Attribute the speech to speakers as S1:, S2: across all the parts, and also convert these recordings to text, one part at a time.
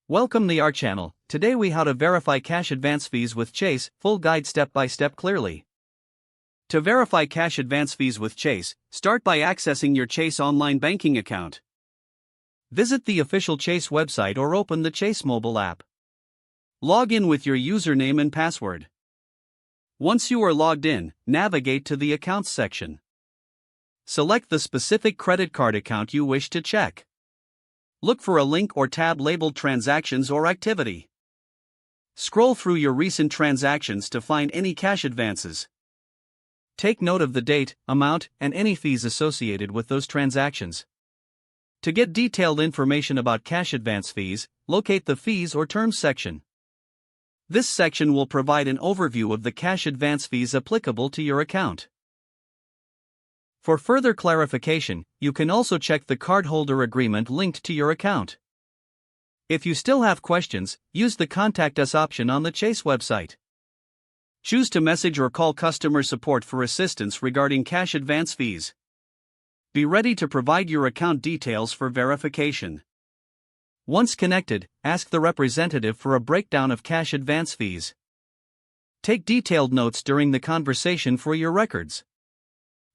S1: Welcome to our channel. Today we how to verify cash advance fees with Chase, full guide step by step clearly. To verify cash advance fees with Chase, start by accessing your Chase online banking account. Visit the official Chase website or open the Chase mobile app. Log in with your username and password. Once you are logged in, navigate to the Accounts section. Select the specific credit card account you wish to check. Look for a link or tab labeled Transactions or Activity. Scroll through your recent transactions to find any cash advances. Take note of the date, amount, and any fees associated with those transactions. To get detailed information about cash advance fees, locate the Fees or Terms section. This section will provide an overview of the cash advance fees applicable to your account. For further clarification, you can also check the cardholder agreement linked to your account. If you still have questions, use the Contact Us option on the Chase website. Choose to message or call customer support for assistance regarding cash advance fees. Be ready to provide your account details for verification. Once connected, ask the representative for a breakdown of cash advance fees. Take detailed notes during the conversation for your records.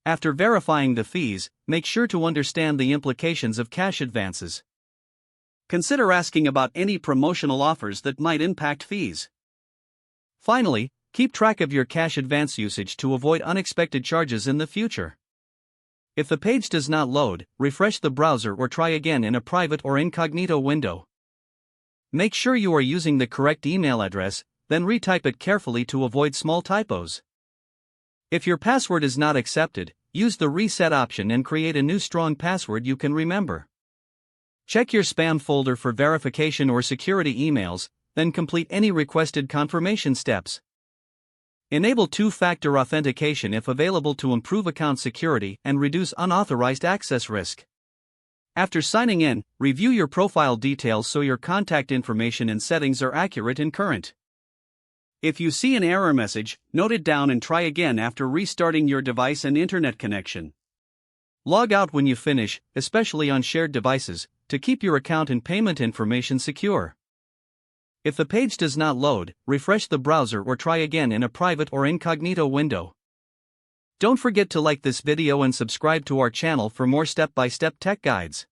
S1: After verifying the fees, make sure to understand the implications of cash advances. Consider asking about any promotional offers that might impact fees. Finally, keep track of your cash advance usage to avoid unexpected charges in the future. If the page does not load, refresh the browser or try again in a private or incognito window. Make sure you are using the correct email address, then retype it carefully to avoid small typos. If your password is not accepted, use the reset option and create a new strong password you can remember. Check your spam folder for verification or security emails, then complete any requested confirmation steps. Enable two-factor authentication if available to improve account security and reduce unauthorized access risk. After signing in, review your profile details so your contact information and settings are accurate and current. If you see an error message, note it down and try again after restarting your device and internet connection. Log out when you finish, especially on shared devices, to keep your account and payment information secure. If the page does not load, refresh the browser or try again in a private or incognito window. Don't forget to like this video and subscribe to our channel for more step-by-step tech guides.